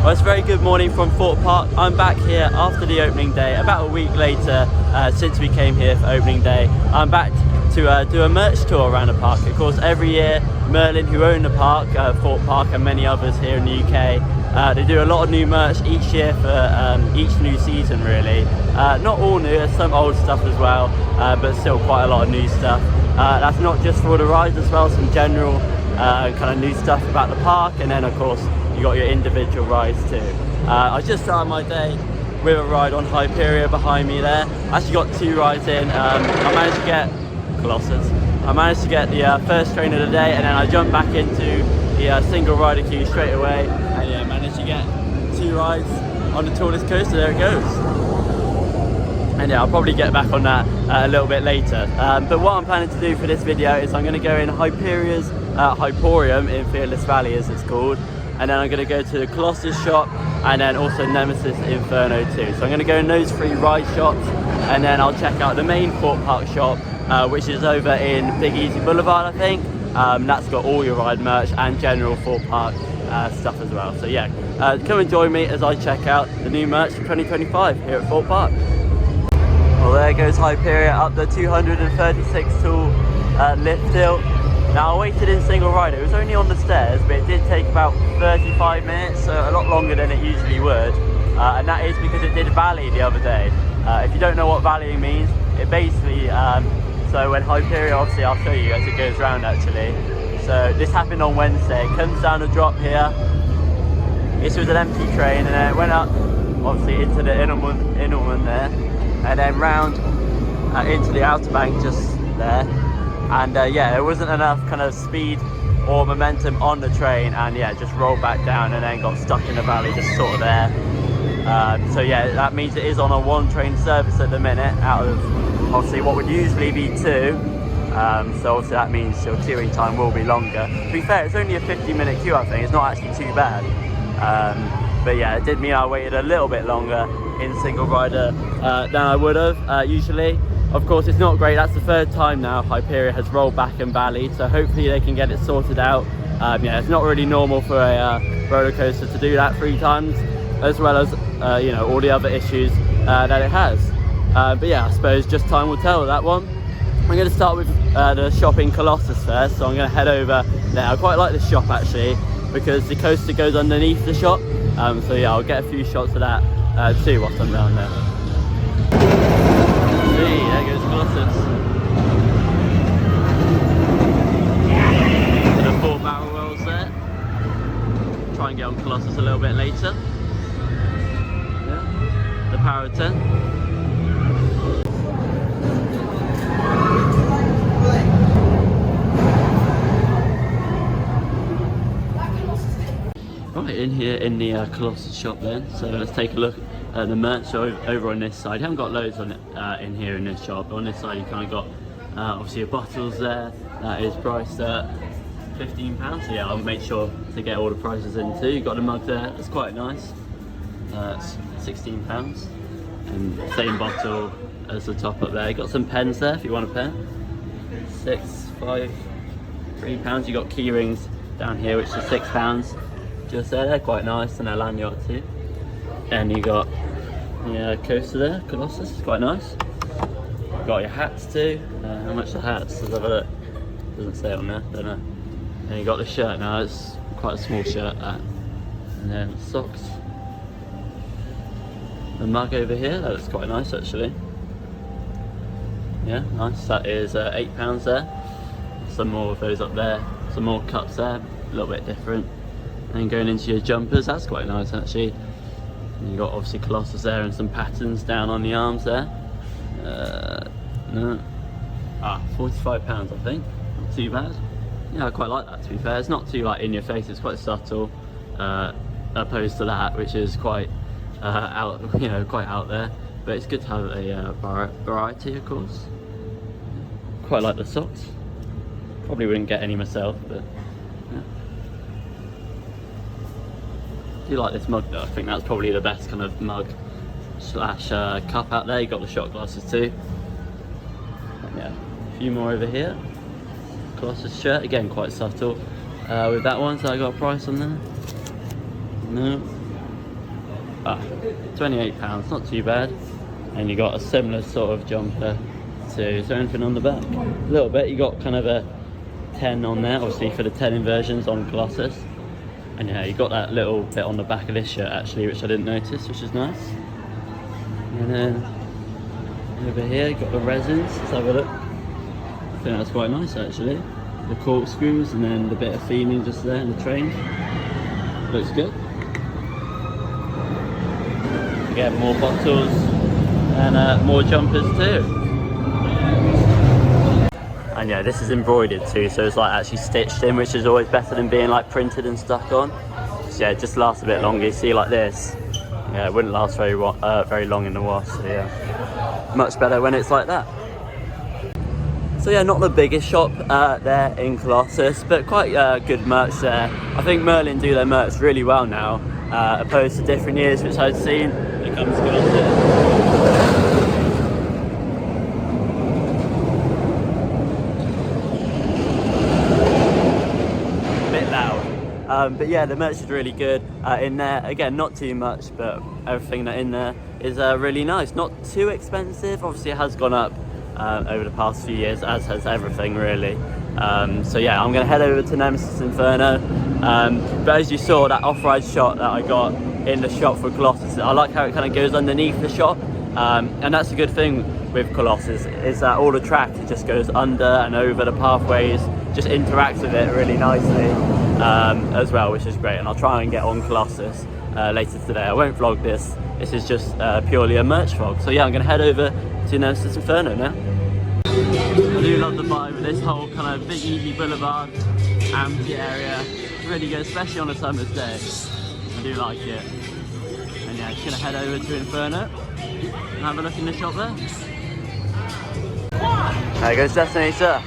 Well, it's a very good morning from Thorpe Park. I'm back here after the opening day, about a week later since we came here for opening day. I'm back to do a merch tour around the park. Of course, every year Merlin, who own the park, Thorpe Park and many others here in the UK, they do a lot of new merch each year for each new season really. Not all new, there's some old stuff as well, but still quite a lot of new stuff. That's not just for the rides as well, some general kind of new stuff about the park, and then of course you got your individual rides too. I just started my day with a ride on Hyperia behind me there. I actually got 2 rides in. I managed to get Colossus. I managed to get the first train of the day, and then I jumped back into the single rider queue straight away, and yeah, managed to get 2 rides on the tallest coaster. There it goes. And yeah, I'll probably get back on that a little bit later. But what I'm planning to do for this video is I'm going to go in Hyperia's Hyporium in Fearless Valley, as it's called, and then I'm going to go to the Colossus shop, and then also Nemesis Inferno too. So I'm going to go in those 3 ride shops, and then I'll check out the main Thorpe Park shop, which is over in Big Easy Boulevard, I think. That's got all your ride merch and general Thorpe Park stuff as well. So yeah, come and join me as I check out the new merch for 2025 here at Thorpe Park. Well, there goes Hyperia up the 236 tall lift hill. Now I waited in single rider. It was only on the stairs, but it did take about 35 minutes, so a lot longer than it usually would. And that is because it did valley the other day. If you don't know what valleying means, it basically, so when Hyperia, obviously I'll show you as it goes round actually. So this happened on Wednesday. It comes down a drop here. This was an empty train, and then it went up, obviously, into the Innerman there, and then round into the outer bank just there. And yeah, there wasn't enough kind of speed or momentum on the train, and yeah, just rolled back down and then got stuck in the valley just sort of there. So yeah, that means it is on a 1 train service at the minute out of obviously what would usually be 2. So obviously that means your queuing time will be longer. To be fair, it's only a 50-minute queue, I think. It's not actually too bad. But yeah, it did mean I waited a little bit longer in single rider than I would have usually. Of course, it's not great. That's the 3rd time now Hyperia has rolled back and valleyed, so hopefully they can get it sorted out. Yeah, it's not really normal for a roller coaster to do that 3 times, as well as you know, all the other issues that it has. But yeah, I suppose just time will tell with that one. I'm going to start with the shop in Colossus first, so I'm going to head over there. I quite like this shop actually, because the coaster goes underneath the shop. So yeah, I'll get a few shots of that too whilst I'm down there. There goes Colossus. And the 4 barrel rolls there. Try and get on Colossus a little bit later. Yeah. The power of 10. Right, in here in the Colossus shop then, so let's take a look at the merch over on this side. You haven't got loads on it in here in this shop, but on this side you kind of got obviously your bottles there. That is priced at £15, so yeah, I'll make sure to get all the prices in too. You've got the mug there, that's quite nice. It's £16, and same bottle as the top up there. You got some pens there if you want a pen. £6, £5, £3. You got key rings down here, which is £6. Just there, they're quite nice, and a lanyard too. And you got the coaster there, Colossus, it's quite nice. Got your hats too. How much the hats? Let's have a look. Doesn't say on there, don't know. And you got the shirt now, it's quite a small shirt that. And then socks. The mug over here, that looks quite nice actually. Yeah, nice. That is £8 there. Some more of those up there. Some more cups there, a little bit different. And going into your jumpers, that's quite nice actually. And you got obviously Colossus there and some patterns down on the arms there. No. £45 I think. Not too bad. Yeah, I quite like that to be fair. It's not too like in your face, it's quite subtle. Opposed to that, which is quite out, you know, quite out there. But it's good to have a variety, of course. Quite like the socks. Probably wouldn't get any myself, but yeah. I do like this mug though. I think that's probably the best kind of mug slash cup out there. You got the shot glasses too. And yeah, a few more over here. Colossus shirt, again quite subtle with that one. So I got a price on there? No. £28, not too bad. And you got a similar sort of jumper too. Is there anything on the back? A little bit. You got kind of a 10 on there, obviously for the 10 inversions on Colossus. And yeah, you got that little bit on the back of this shirt actually, which I didn't notice, which is nice. And then over here, you got the resins. Let's have a look. I think that's quite nice actually. The corkscrews and then the bit of theming just there in the train. Looks good. Again, more bottles and more jumpers too. And yeah, this is embroidered too, so it's like actually stitched in, which is always better than being like printed and stuck on. So yeah, it just lasts a bit longer. You see, like this, yeah, it wouldn't last very long in the wash. So yeah, much better when it's like that. So yeah, not the biggest shop there in Colossus, but quite good merch there. I think Merlin do their merch really well now, opposed to different years which I'd seen. It comes Colossus. But yeah, the merch is really good in there. Again, not too much, but everything in there is really nice. Not too expensive. Obviously, it has gone up over the past few years, as has everything really. So yeah, I'm going to head over to Nemesis Inferno. But as you saw, that off-ride shot that I got in the shop for Colossus, I like how it kind of goes underneath the shop. And that's a good thing with Colossus, is that all the track, it just goes under and over the pathways, just interacts with it really nicely. As well, which is great, and I'll try and get on Colossus later today. I won't vlog this. This is just purely a merch vlog. So yeah, I'm going to head over to Nemesis Inferno now. I do love the vibe of this whole kind of Big Easy Boulevard amphi area. It's really good, especially on a summer's day. I do like it. And yeah, just going to head over to Inferno and have a look in the shop there. There goes Destinator.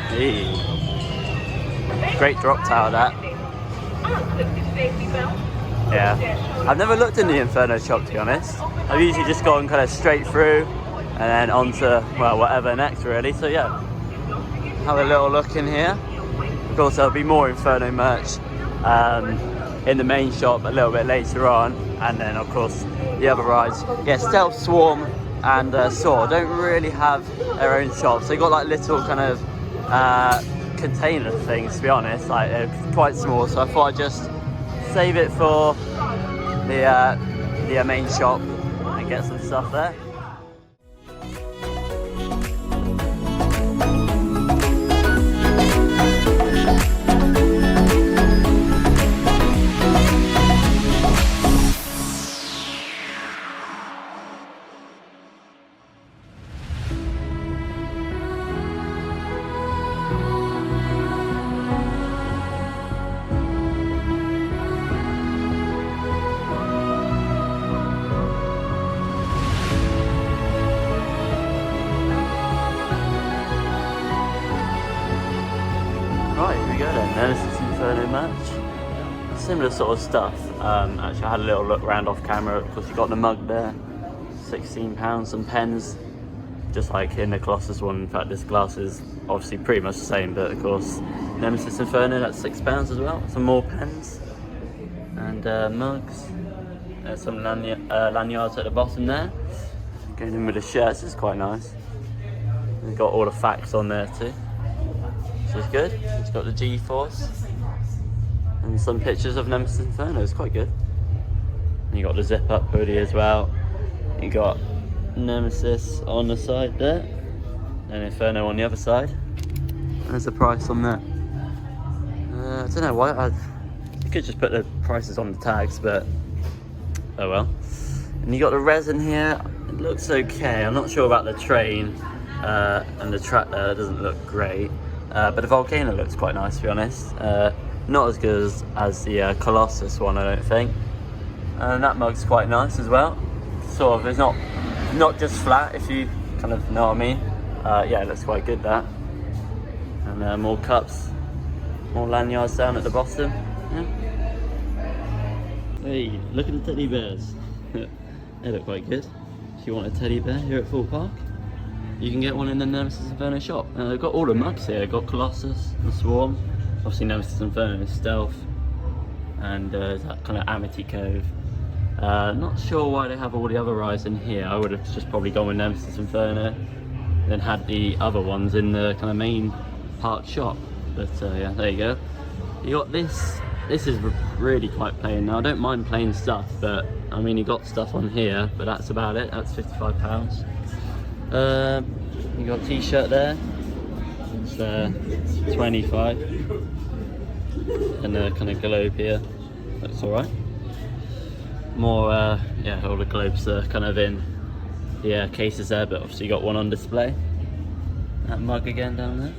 Hey. Great drop tower that. Yeah, I've never looked in the Inferno shop to be honest. I've usually just gone kind of straight through and then on to, well, whatever next really. So yeah, have a little look in here. Of course there'll be more Inferno merch in the main shop a little bit later on, and then of course the other rides. Yeah, Stealth, Swarm and Soar don't really have their own shops. They got like little kind of container things, to be honest, like they're quite small, so I thought I'd just save it for the main shop and get some stuff there. Right, here we go then, Nemesis Inferno match. Similar sort of stuff. Actually I had a little look around off camera. Of course you got the mug there, £16, some pens, just like in the Colossus one. In fact this glass is obviously pretty much the same, but of course Nemesis Inferno, that's £6 as well. Some more pens and mugs. There's some lanyards at the bottom there. Going in with the shirts, is quite nice. We've got all the facts on there too. So it's good. It's got the G-Force and some pictures of Nemesis Inferno. It's quite good. And you got the zip-up hoodie as well. You got Nemesis on the side there, and Inferno on the other side. And there's the price on that. I don't know why. You could just put the prices on the tags, but oh well. And you got the resin here. It looks okay. I'm not sure about the train and the track there. It doesn't look great. But the Volcano looks quite nice, to be honest. Not as good as the Colossus one, I don't think. And that mug's quite nice as well. Sort of, it's not just flat, if you kind of know what I mean. Yeah, it looks quite good, that. And more cups, more lanyards down at the bottom. Yeah. Hey, look at the teddy bears. They look quite good. If you want a teddy bear here at Thorpe Park, you can get one in the Nemesis Inferno shop. They've got all the mugs here. They've got Colossus and Swarm. Obviously Nemesis Inferno is Stealth. And that kind of Amity Cove. Not sure why they have all the other rides in here. I would have just probably gone with Nemesis Inferno, then had the other ones in the kind of main park shop. But yeah, there you go. You got this. This is really quite plain. Now I don't mind plain stuff, but I mean you got stuff on here, but that's about it. That's £55. You got a t-shirt there. It's 25, and a kind of globe here. Looks all right. More, yeah, all the globes are kind of in the cases there, but obviously you got one on display. That mug again down there.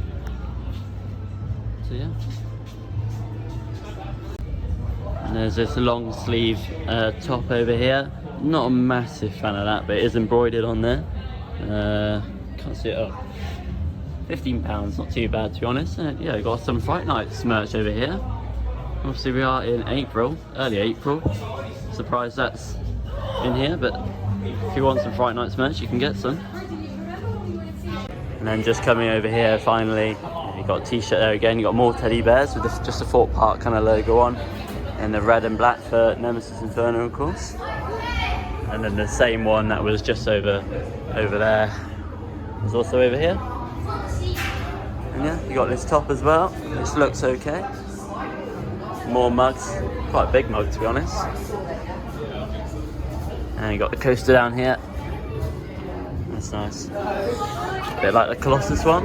So yeah. And there's this long sleeve top over here. Not a massive fan of that, but it is embroidered on there. Can't see it up. £15, not too bad to be honest. Yeah, we've got some Fright Nights merch over here. Obviously we are in April, early April. Surprised that's in here, but if you want some Fright Nights merch, you can get some. And then just coming over here, finally, you got a t-shirt there again. You got more teddy bears with just a Thorpe Park kind of logo on, and the red and black for Nemesis Inferno, of course. And then the same one that was just over there is also over here. And yeah, you got this top as well. This looks okay. More mugs, quite a big mug to be honest. And you got the coaster down here. That's nice. A bit like the Colossus one.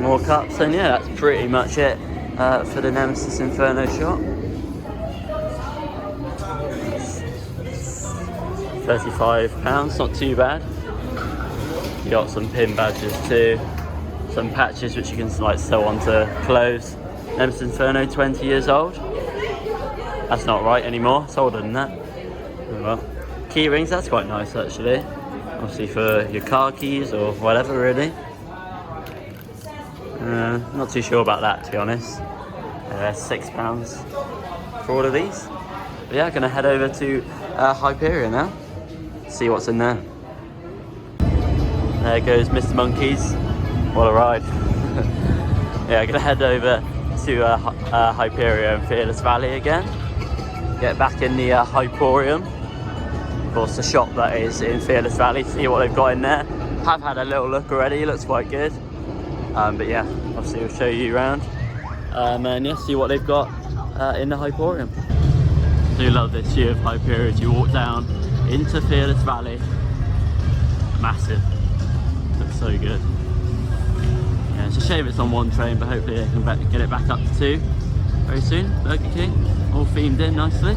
More cups, and yeah, that's pretty much it for the Nemesis Inferno shop. £35, not too bad. You got some pin badges too. Some patches which you can like sew onto clothes. Nemesis Inferno, 20 years old. That's not right anymore, it's older than that. Oh well. Key rings, that's quite nice actually. Obviously for your car keys or whatever really. Not too sure about that to be honest. £6 for all of these. But yeah, gonna head over to Hyperia now. See what's in there. There goes Mr. Monkeys. What a ride. Yeah, gonna head over to Hyperia and Fearless Valley again. Get back in the Hyporium. Of course, the shop that is in Fearless Valley. See what they've got in there. Have had a little look already. It looks quite good. But yeah, obviously we'll show you around. And yeah, see what they've got in the Hyporium. I do love this view of Hyperia as you walk down into Fearless Valley. Massive. Looks so good. Yeah, it's a shame it's on one train, but hopefully they can get it back up to 2 very soon. Burger King, all themed in nicely.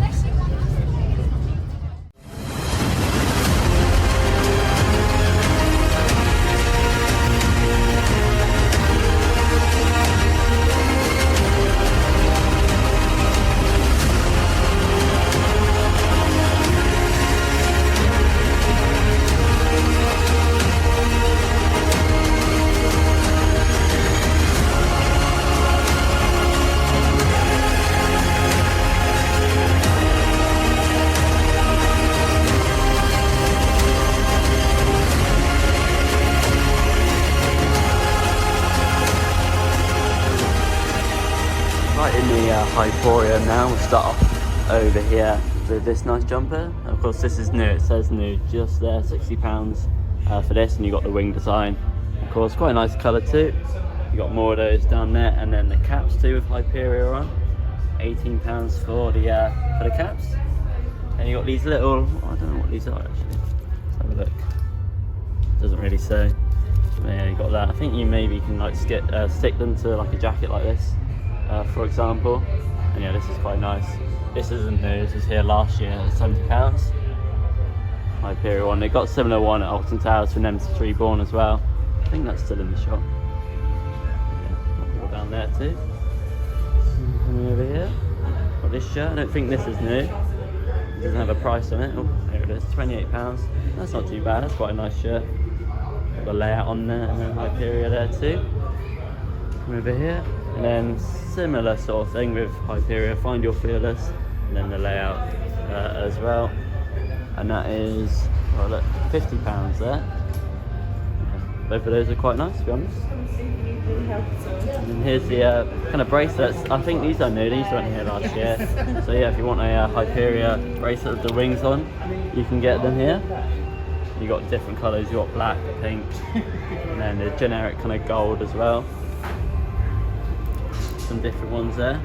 In the Hyperion now, we'll start off over here with this nice jumper. Of course this is new, it says new just there, £60 for this, and you got the wing design. Of course quite a nice colour too. You got more of those down there, and then the caps too with Hyperia on. £18 for the caps. And you got these little, I don't know what these are actually. Let's have a look. It doesn't really say. But yeah, you got that. I think you maybe can like stick them to like a jacket like this. For example, and yeah, this is quite nice. This isn't new, this was here last year at £70. Hyperia one. They got a similar one at Alton Towers for Nemesis Reborn as well. I think that's still in the shop. Yeah, more down there too. Coming over here, got this shirt. I don't think this is new. It doesn't have a price on it. Oh, there it is, £28. That's not too bad. That's quite a nice shirt. Got the layout on there, and then Hyperia there too. Come over here. And then similar sort of thing with Hyperia, Find Your Fearless, and then the layout as well. And that is, well look, £50 there. Both of those are quite nice, to be honest. And here's the kind of bracelets. I think these are new, these weren't here last year. So yeah, if you want a Hyperia bracelet with the wings on, you can get them here. You got different colours, you got black, pink, and then the generic kind of gold as well. Some different ones there.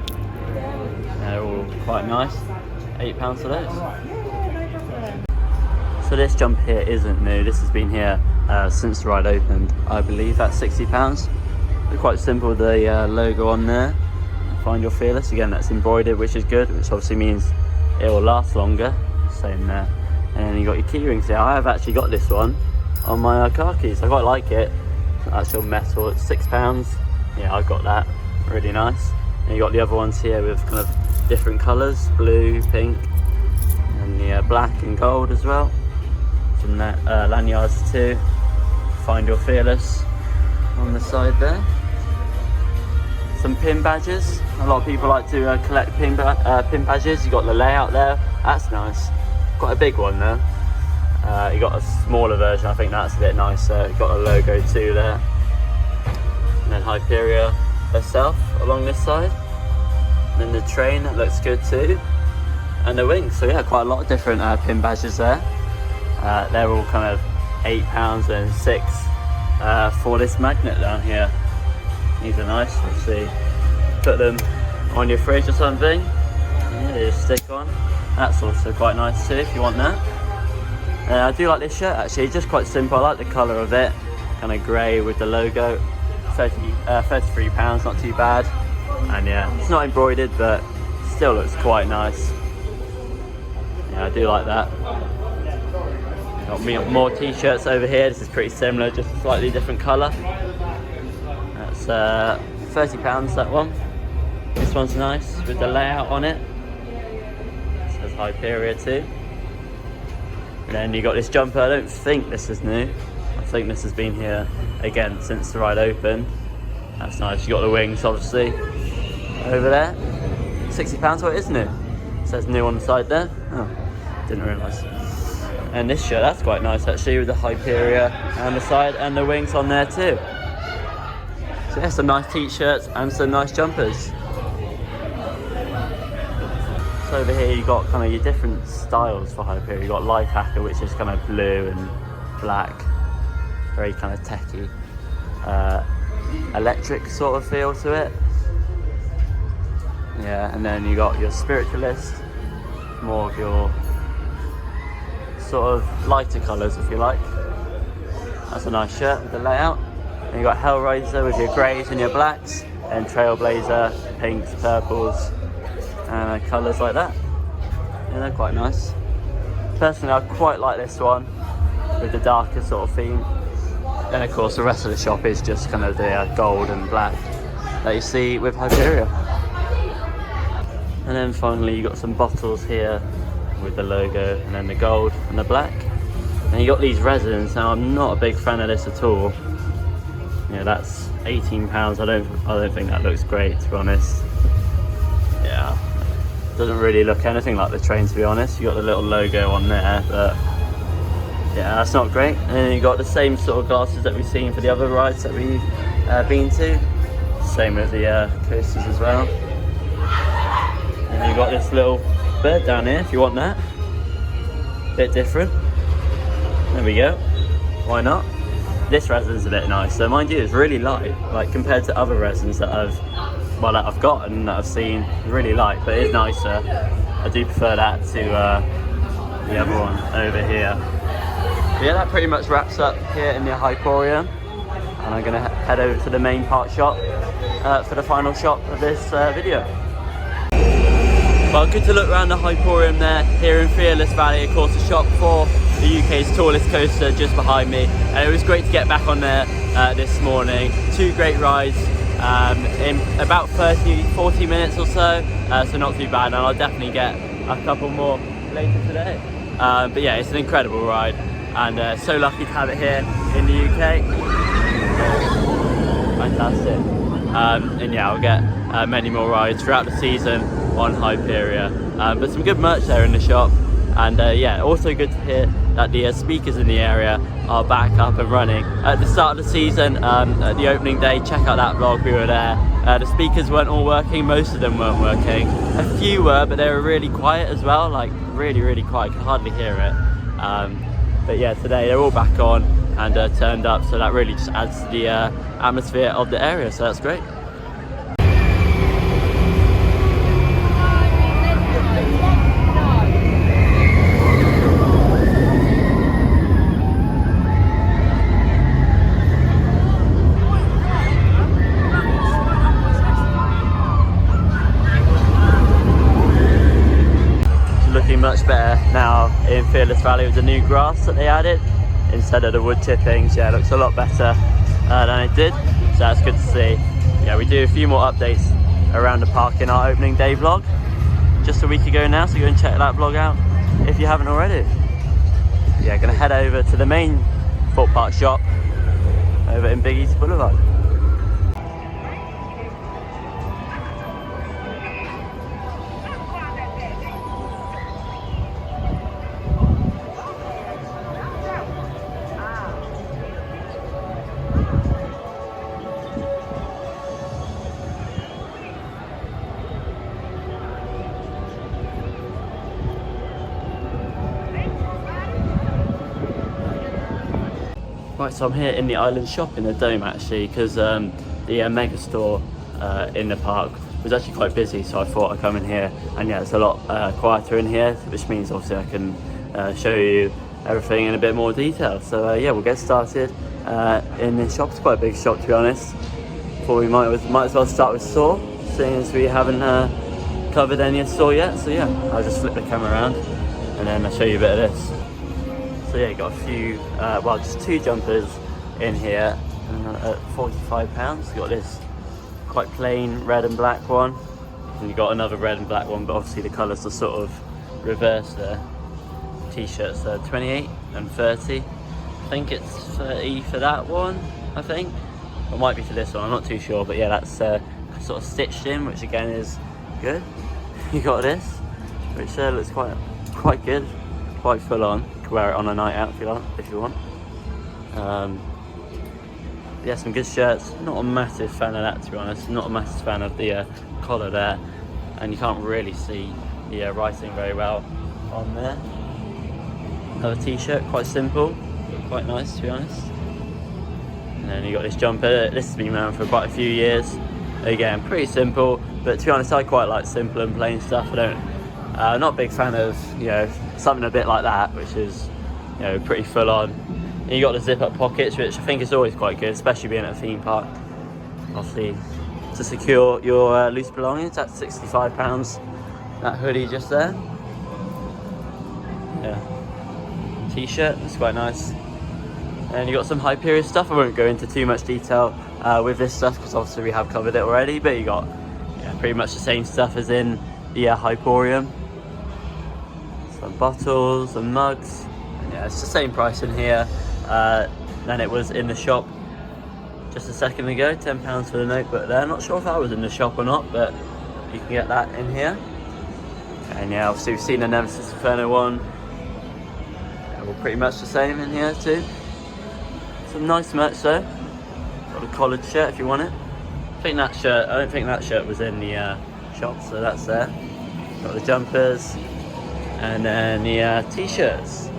They're all quite nice. £8 for those. So this jumper here isn't new. This has been here since the ride opened. I believe that's £60. They're quite simple. The logo on there. Find your fearless. Again, that's embroidered, which is good, which obviously means it will last longer. Same there. And then you got your key rings here. I have actually got this one on my car keys. I quite like it. It's actual metal. It's £6. Yeah, I've got that. Really nice. And you got the other ones here with kind of different colours, blue, pink, and the black and gold as well. Some lanyards too. Find your fearless on the side there. Some pin badges. A lot of people like to collect pin badges. You got the layout there. That's nice. Quite a big one there. You got a smaller version. I think that's a bit nicer. You got a logo too there. And then Hyperia herself along this side. And then the train, that looks good too. And the wings. So yeah, quite a lot of different pin badges there. They're all kind of £8 and £6 for this magnet down here. These are nice. Obviously, put them on your fridge or something. Yeah, they just stick on. That's also quite nice too if you want that. I do like this shirt actually. Just quite simple. I like the colour of it. Kind of grey with the logo. £33, not too bad. And yeah, it's not embroidered, but still looks quite nice. Yeah, I do like that. Got more t-shirts over here. This is pretty similar, just a slightly different colour. That's £30, that one. This one's nice with the layout on it. It says Hyperia too. And then you got this jumper. I don't think this is new. I think this has been here again since the ride opened. That's nice. You got the wings obviously over there. £60, what it is new. It says new on the side there. Oh, didn't realise. And this shirt, that's quite nice actually, with the Hyperia on the side and the wings on there too. So yeah, some nice t-shirts and some nice jumpers. So over here you got kind of your different styles for Hyperia. You got Life Hacker, which is kind of blue and black, very kind of techy, electric sort of feel to it. Yeah, and then you got your Spiritualist, more of your sort of lighter colours if you like. That's a nice shirt with the layout. And you got Hellraiser with your greys and your blacks, and Trailblazer, pinks, purples, and colours like that. Yeah, they're quite nice. Personally, I quite like this one with the darker sort of theme. Then of course the rest of the shop is just kind of the gold and black that you see with Hyperia. And then finally you got some bottles here with the logo, and then the gold and the black. And you got these resins. Now I'm not a big fan of this at all. Yeah, that's £18. I don't think that looks great, to be honest. Yeah, doesn't really look anything like the train, to be honest. You got the little logo on there, but yeah, that's not great. And then you got the same sort of glasses that we've seen for the other rides that we've been to. Same with the coasters as well. And you got this little bird down here if you want that. Bit different. There we go. Why not? This resin's a bit nicer. Mind you, it's really light, like compared to other resins that I've got and that I've seen. Really light, but it is nicer. I do prefer that to the other one over here. But yeah, that pretty much wraps up here in the Hyperia. And I'm gonna head over to the main park shop for the final shot of this video. Well, good to look around the Hyperium there, here in Fearless Valley. Of course, the shop for the UK's tallest coaster just behind me. And it was great to get back on there this morning. Two great rides in about 40 minutes or so. So not too bad, and I'll definitely get a couple more later today. But yeah, it's an incredible ride, and so lucky to have it here in the UK. Fantastic. And yeah, I'll get many more rides throughout the season on Hyperia. But some good merch there in the shop. And yeah, also good to hear that the speakers in the area are back up and running. At the start of the season, at the opening day, check out that vlog, we were there. The speakers weren't all working, most of them weren't working. A few were, but they were really quiet as well, like really quiet, could hardly hear it. But yeah, today they're all back on and turned up, so that really just adds to the atmosphere of the area, so that's great. Much better now in Fearless Valley with the new grass that they added instead of the wood chippings. Yeah, it looks a lot better than it did, so that's good to see. Yeah, we do a few more updates around the park in our opening day vlog just a week ago now, so go and check that vlog out if you haven't already. Yeah, gonna head over to the main Thorpe Park shop over in Big East Boulevard. Right, so I'm here in the island shop in the Dome actually, because the mega store in the park was actually quite busy, so I thought I'd come in here, and yeah, it's a lot quieter in here, which means obviously I can show you everything in a bit more detail. So yeah, we'll get started in this shop. It's quite a big shop, to be honest. Thought we might as well start with store, seeing as we haven't covered any store yet. So yeah, I'll just flip the camera around and then I'll show you a bit of this. So yeah, you got a few, well, just two jumpers in here at £45. You got this quite plain red and black one, and you got another red and black one, but obviously the colours are sort of reversed there. T-shirts are 28 and 30. I think it's 30 for that one, I think. It might be for this one, I'm not too sure, but yeah, that's sort of stitched in, which again is good. You got this, which looks quite good, quite full on. Wear it on a night out if you want. Yeah, some good shirts. Not a massive fan of that, to be honest. Not a massive fan of the collar there, and you can't really see the writing very well on there. Another t-shirt, quite simple, but quite nice, to be honest. And then you got this jumper. This has been around for quite a few years. Again, pretty simple, but to be honest, I quite like simple and plain stuff. I don't. Not a big fan of, you know, something a bit like that, which is, you know, pretty full on. And you got the zip up pockets, which I think is always quite good, especially being at a theme park. Obviously, to secure your loose belongings, that's £65. That hoodie just there. Yeah. T-shirt, that's quite nice. And you got some Hyperia stuff. I won't go into too much detail with this stuff because obviously we have covered it already. But you got pretty much the same stuff as in the Hyperium. Some bottles and mugs, and yeah, it's the same price in here than it was in the shop just a second ago. £10 for the notebook there. Not sure if that was in the shop or not, but you can get that in here. And yeah, obviously we've seen the Nemesis Inferno one. Yeah, well, pretty much the same in here too. Some nice merch though. Got a collared shirt if you want it. I don't think that shirt was in the shop, so that's there. Got the jumpers. And then the t-shirts.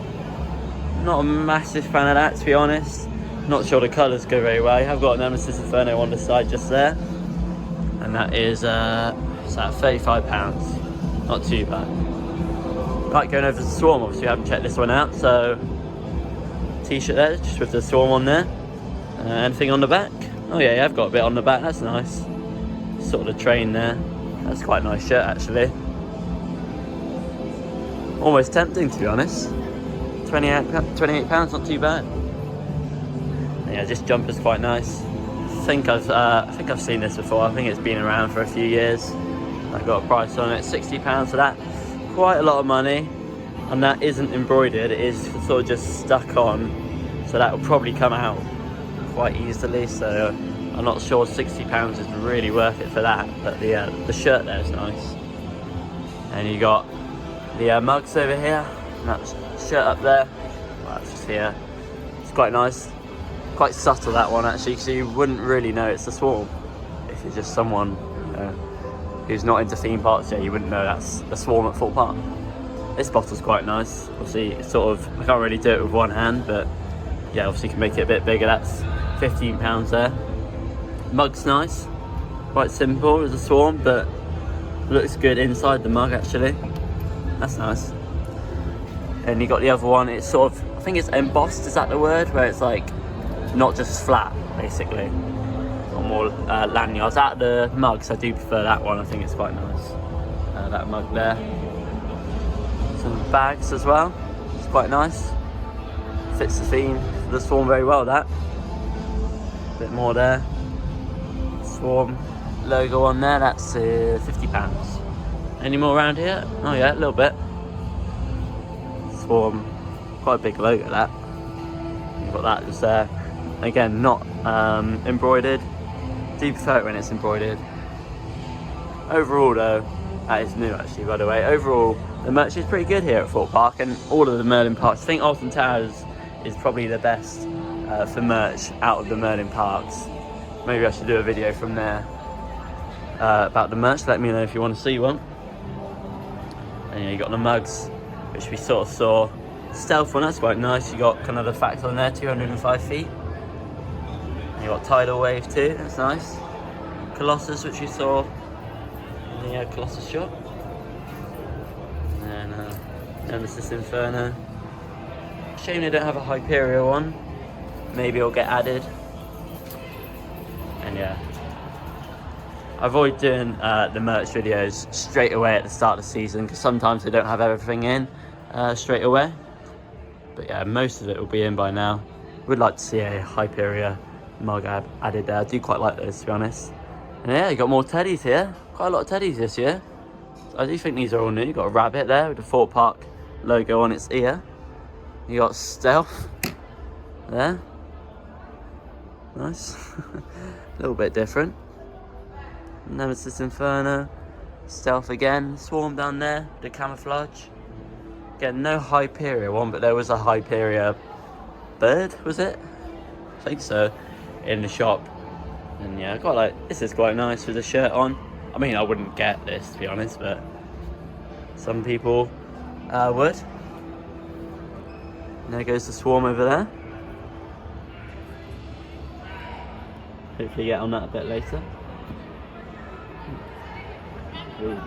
Not a massive fan of that, to be honest. Not sure the colours go very well. I've got Nemesis Inferno on the side just there. And that is it's at £35. Not too bad. Right, going over to the Swarm, obviously we haven't checked this one out, so t-shirt there, just with the Swarm on there. Anything on the back? Oh yeah, I've got a bit on the back, that's nice. Sort of the train there. That's quite a nice shirt actually. Almost tempting, to be honest. £28, not too bad. And yeah, this jumper's quite nice. I think I've seen this before. I think it's been around for a few years. I got a price on it, £60 for that. Quite a lot of money, and that isn't embroidered. It is sort of just stuck on, so that will probably come out quite easily. So I'm not sure £60 is really worth it for that. But the shirt there is nice, and you got the mugs over here. And that shirt up there, well, that's just here. It's quite nice. Quite subtle, that one, actually, because you wouldn't really know it's a swarm. If you're just someone who's not into theme parks, yeah, you wouldn't know that's a swarm at Thorpe Park. This bottle's quite nice. Obviously, it's sort of, I can't really do it with one hand, but yeah, obviously you can make it a bit bigger. That's £15 there. Mug's nice. Quite simple as a swarm, but looks good inside the mug, actually. That's nice. And you got the other one, it's sort of, I think it's embossed, is that the word? Where it's like, not just flat, basically. Got more lanyards. Out of the mugs, I do prefer that one. I think it's quite nice. That mug there. Some bags as well. It's quite nice. Fits the theme for the swarm very well, that. A bit more there. Swarm logo on there, that's £50. Any more around here? Oh yeah, a little bit. Swarm, quite a big logo, that. You've got that just there. Again, not embroidered. Do prefer it when it's embroidered. Overall though, that is new actually, by the way. Overall, the merch is pretty good here at Thorpe Park and all of the Merlin parks. I think Alton Towers is probably the best for merch out of the Merlin parks. Maybe I should do a video from there about the merch. Let me know if you want to see one. And yeah, you got the mugs, which we sort of saw. Stealth one, that's quite nice. You got kind of the fact on there, 205 feet. And you got Tidal Wave too, that's nice. Colossus, which we saw in the Colossus shop. And Nemesis Inferno. Shame they don't have a Hyperia one. Maybe it'll get added. And yeah, I avoid doing the merch videos straight away at the start of the season because sometimes they don't have everything in straight away. But yeah, most of it will be in by now. Would like to see a Hyperia mug added there. I do quite like those, to be honest. And yeah, you got more teddies here. Quite a lot of teddies this year. So I do think these are all new. You got a rabbit there with the Thorpe Park logo on its ear. You got Stealth there. Nice. A little bit different. Nemesis Inferno. Stealth again. Swarm down there. The camouflage. Again, no Hyperia one, but there was a Hyperia bird, was it? I think so. In the shop. And yeah, I got like, this is quite nice with the shirt on. I mean, I wouldn't get this, to be honest, but some people would. And there goes the swarm over there. Hopefully get on that a bit later. Ooh,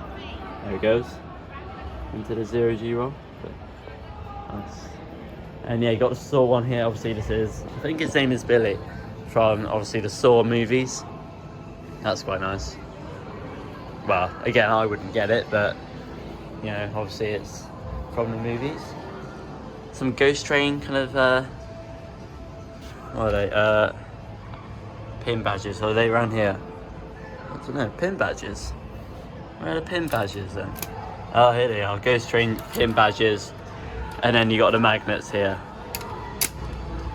there it goes. Into the 0G roll. Nice. And yeah, you got the Saw one here. Obviously this is, I think his name is Billy, from obviously the Saw movies. That's quite nice. Well, again, I wouldn't get it, but you know, obviously it's from the movies. Some Ghost Train kind of what are they? Pin badges. Are they around here? I don't know. Pin badges. Where are the pin badges then? Oh, here they are. Ghost Train pin badges. And then you got the magnets here.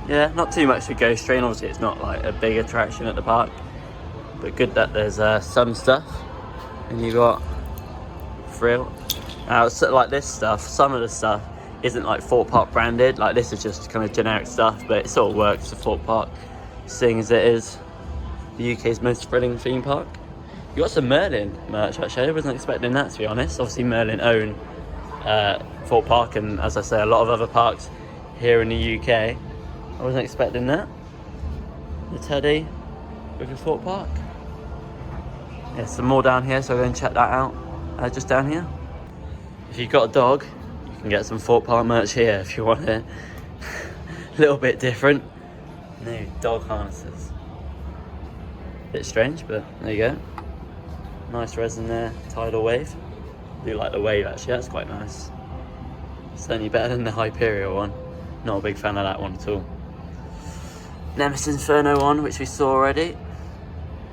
Yeah, not too much for Ghost Train. Obviously, it's not like a big attraction at the park. But good that there's some stuff. And you got Thrill. Now, so, like this stuff, some of the stuff isn't like Thorpe Park branded. Like this is just kind of generic stuff, but it sort of works for Thorpe Park, seeing as it is the UK's most thrilling theme park. You got some Merlin merch actually. I wasn't expecting that, to be honest. Obviously Merlin own Thorpe Park and, as I say, a lot of other parks here in the UK. I wasn't expecting that. The teddy with the Thorpe Park. Yeah, some more down here, so go and check that out. Just down here. If you've got a dog, you can get some Thorpe Park merch here if you want it. A little bit different. New dog harnesses. Bit strange, but there you go. Nice resin there, Tidal Wave. I do like the wave actually, that's quite nice. Certainly better than the Hyperia one. Not a big fan of that one at all. Nemesis Inferno one, which we saw already.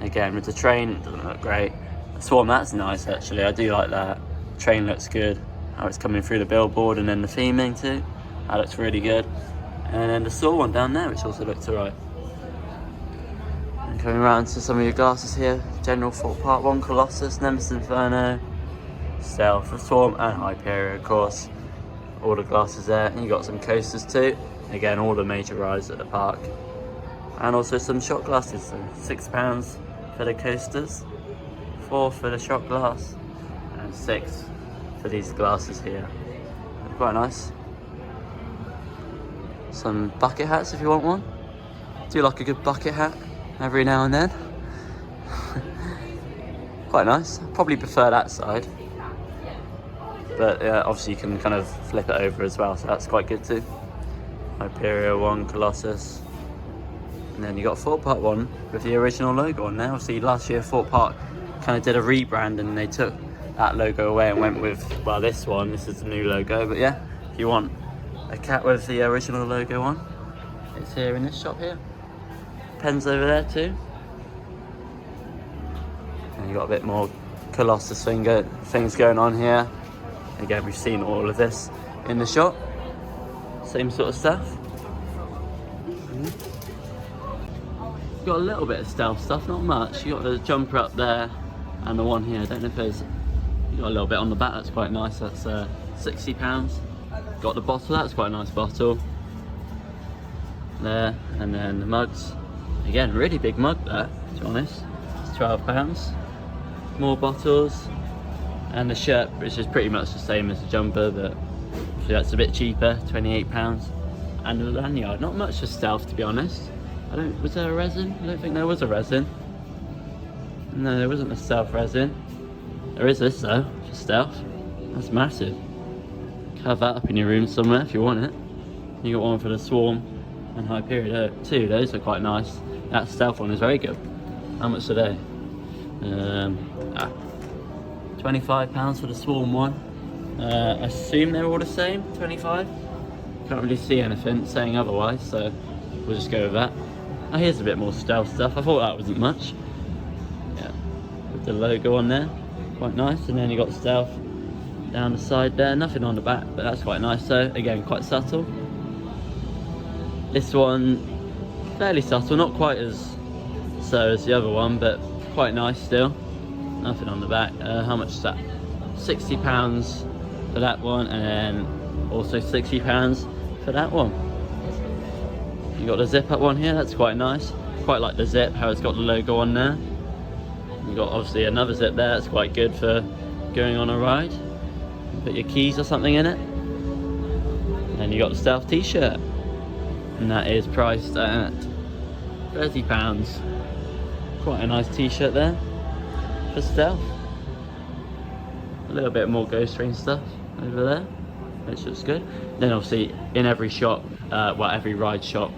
Again, with the train, it doesn't look great. The Swarm, that's nice actually, I do like that. The train looks good. How it's coming through the billboard and then the theming too. That looks really good. And then the Saw one down there, which also looks alright. And coming around to some of your glasses here. General Thorpe Park one, Colossus, Nemesis Inferno, Stealth, the Swarm and Hyperia of course. all the glasses there, and you got some coasters too. Again, all the major rides at the park, and also some shot glasses. So £6 for the coasters, £4 for the shot glass, and £6 for these glasses here. They're quite nice. Some bucket hats if you want one. Do like a good bucket hat every now and then. Quite nice. Probably prefer that side. But obviously you can kind of flip it over as well, so that's quite good too. Hyperia one, Colossus. And then you got a Thorpe Park one with the original logo on there. Obviously last year Thorpe Park kind of did a rebrand and they took that logo away and went with, well, this one. This is the new logo. But yeah, if you want a cat with the original logo on, it's here in this shop here. Pens over there too. And you got a bit more Colossus things going on here. Again, we've seen all of this in the shop. Same sort of stuff. Got a little bit of stealth stuff, not much. You got the jumper up there and the one here. I don't know if there's, you got a little bit on the back. That's quite nice. That's £60. Got the bottle. That's quite a nice bottle there. And then the mugs. Again, really big mug there, to be honest. It's £12. More bottles. And the shirt, which is pretty much the same as the jumper, but obviously that's a bit cheaper, £28. And the lanyard, not much for stealth, to be honest. Was there a resin? I don't think there was a resin. No, there wasn't a stealth resin. There is this though, for stealth. That's massive. Have that up in your room somewhere if you want it. You got one for the Swarm and Hyperia too. Those are quite nice. That stealth one is very good. How much are they? £25 for the Swarm one. I assume they're all the same, 25. Can't really see anything saying otherwise, so we'll just go with that. Oh, here's a bit more stealth stuff. I thought that wasn't much. Yeah, with the logo on there, quite nice. And then you got stealth down the side there. Nothing on the back, but that's quite nice. So again, quite subtle. This one, fairly subtle, not quite as so as the other one, but quite nice still. Nothing on the back. How much is that? £60 for that one, and then also £60 for that one. You got the zip up one here. That's quite nice. Quite like the zip, how it's got the logo on there. You got obviously another zip there. That's quite good for going on a ride. Put your keys or something in it. And you got the stealth t-shirt, and that is priced at £30. Quite a nice t-shirt there for stealth. A little bit more Ghost Train stuff over there, which looks good. Then obviously in every shop, well, every ride shop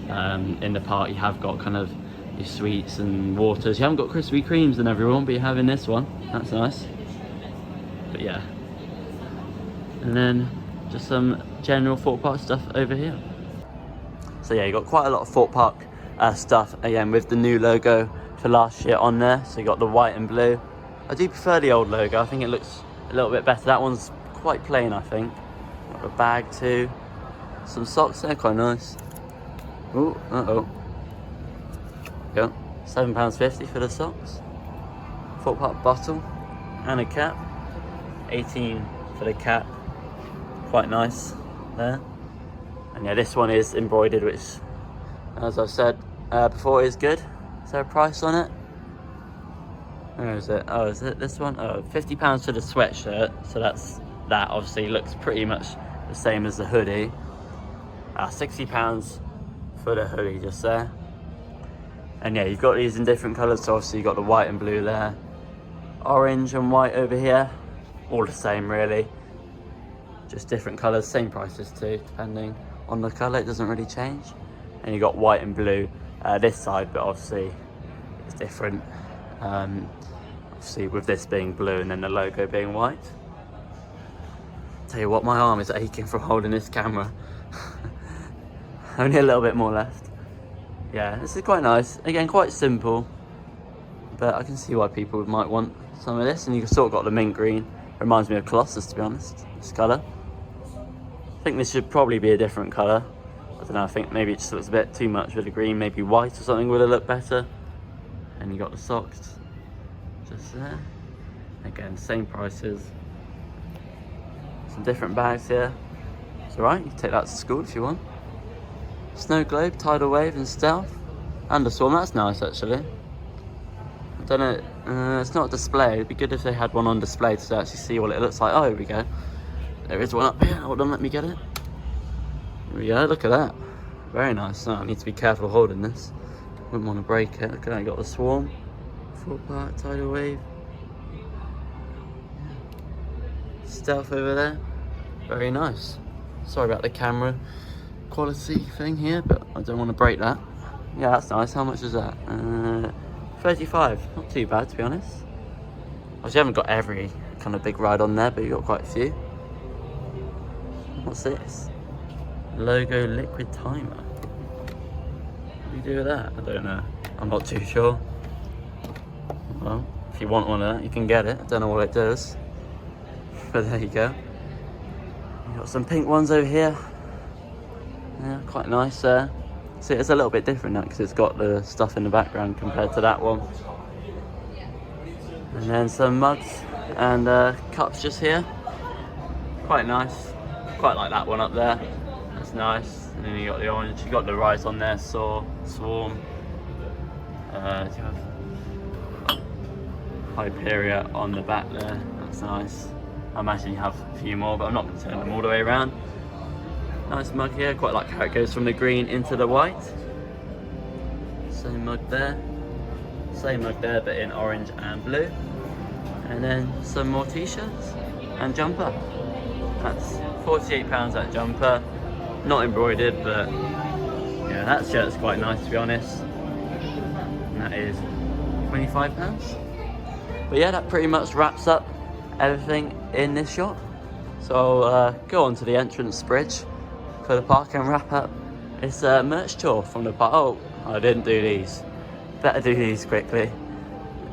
in the park, you have got kind of your sweets and waters. You haven't got Krispy Kremes in everyone, but you have in this one. That's nice. But yeah. And then just some general Thorpe Park stuff over here. So yeah, you got quite a lot of Thorpe Park stuff, again with the new logo for last year on there. So you got the white and blue. I do prefer the old logo. I think it looks a little bit better. That one's quite plain, I think. Got a bag too. Some socks there, quite nice. Ooh, Go. £7.50 for the socks. Thorpe Park bottle and a cap. 18 for the cap. Quite nice there. And yeah, this one is embroidered, which, as I've said before, is good. Is there a price on it? Where is it? Oh, is it this one? Oh, £50 for the sweatshirt. So that obviously looks pretty much the same as the hoodie. £60 for the hoodie just there. And yeah, you've got these in different colours. So obviously you've got the white and blue there. Orange and white over here. All the same really. Just different colours, same prices too, depending on the colour. It doesn't really change. And you've got white and blue this side, but obviously it's different. Obviously with this being blue and then the logo being white. Tell you what, my arm is aching from holding this camera. Only a little bit more left. Yeah, this is quite nice. Again, quite simple, but I can see why people might want some of this. And you've sort of got the mint green. Reminds me of Colossus, to be honest, this colour. I think this should probably be a different colour. I don't know, I think maybe it just looks a bit too much with the green. Maybe white or something would have looked better. And you got the socks just there. Again, same prices. Some different bags here. It's alright, you can take that to school if you want. Snow globe, tidal wave and stealth. And a swarm, that's nice actually. I don't know, it's not display. It'd be good if they had one on display to actually see what it looks like. Oh, here we go. There is one up here. Hold on, let me get it. Here we go, look at that. Very nice. Oh, I need to be careful holding this. Wouldn't want to break it. Look at that, you got the swarm. Full part, tidal wave. Stealth over there. Very nice. Sorry about the camera quality thing here, but I don't want to break that. Yeah, that's nice. How much is that? 35. Not too bad, to be honest. Obviously, you haven't got every kind of big ride on there, but you've got quite a few. What's this? Logo liquid timer. What do you do with that? I don't know. I'm not too sure. Well, if you want one of that, you can get it. I don't know what it does. But there you go. You've got some pink ones over here. Yeah, quite nice there. See, it's a little bit different now because it's got the stuff in the background compared to that one. And then some mugs and cups just here. Quite nice. Quite like that one up there. That's nice. And then you got the orange. You got the rice on there. Swarm. Do you have Hyperia on the back there? That's nice. I imagine you have a few more, but I'm not going to turn them all the way around. Nice mug here. Quite like how it goes from the green into the white. Same mug there. Same mug there, but in orange and blue. And then some more t-shirts and jumper. That's £48 that jumper. Not embroidered, but yeah, that shirt's quite nice to be honest. And that is £25. But yeah, that pretty much wraps up everything in this shop. So I'll go on to the entrance bridge for the park and wrap up this merch tour from the park. Oh, I didn't do these. Better do these quickly.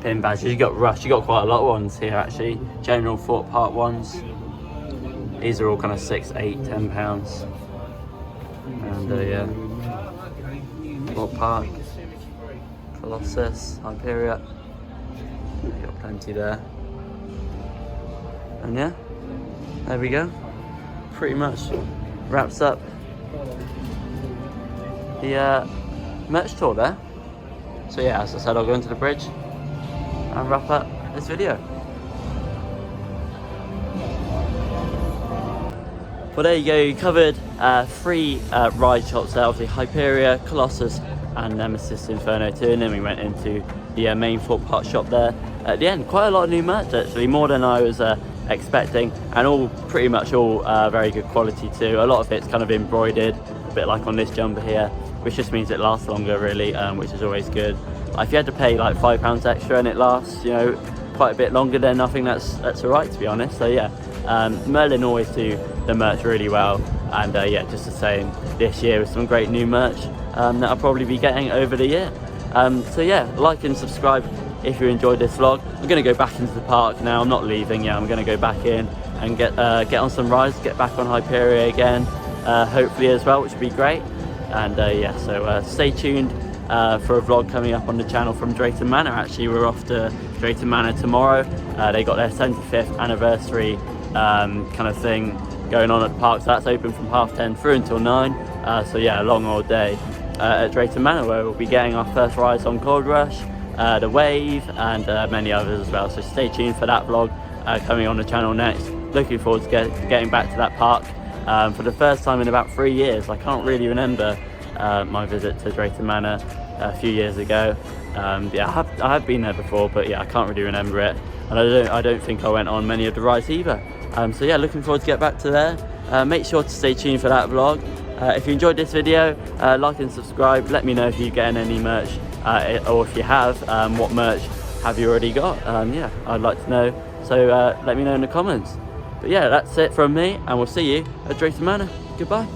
Pin badges, you got rushed. You got quite a lot of ones here actually. General Thorpe Park ones. These are all kind of £6, £8, £10. And yeah, Thorpe Park, Colossus, Hyperia. You got plenty there. And yeah, there we go. Pretty much wraps up the merch tour there. So yeah, as I said, I'll go into the bridge and wrap up this video. Well, there you go. You covered 3 ride shops there, obviously Hyperia, Colossus and Nemesis Inferno 2, and then we went into the main Thorpe Park shop there at the end. Quite a lot of new merch actually, more than I was expecting, and all pretty much all very good quality too. A lot of it's kind of embroidered, a bit like on this jumper here, which just means it lasts longer really, which is always good. If you had to pay like £5 extra and it lasts, you know, quite a bit longer, then I think that's alright to be honest. So yeah, Merlin always do the merch really well, and yeah, just the same this year with some great new merch that I'll probably be getting over the year. So yeah, like and subscribe if you enjoyed this vlog. I'm going to go back into the park now. I'm not leaving yet. I'm going to go back in and get on some rides, get back on Hyperia again, hopefully as well, which would be great. And yeah, so stay tuned for a vlog coming up on the channel from Drayton Manor. Actually, we're off to Drayton Manor tomorrow. They got their 75th anniversary kind of thing going on at the park, so that's open from 10:30 through until 9. So yeah, a long old day at Drayton Manor, where we'll be getting our first rides on Gold Rush, the Wave, and many others as well. So stay tuned for that vlog coming on the channel next. Looking forward to getting back to that park for the first time in about 3 years. I can't really remember my visit to Drayton Manor a few years ago. Yeah, I have been there before, but yeah, I can't really remember it, and I don't think I went on many of the rides either. So yeah, looking forward to get back to there. Make sure to stay tuned for that vlog. If you enjoyed this video, like and subscribe. Let me know if you're getting any merch, or if you have, what merch have you already got? Yeah, I'd like to know, so let me know in the comments. But yeah, that's it from me, and we'll see you at Drayton Manor. Goodbye.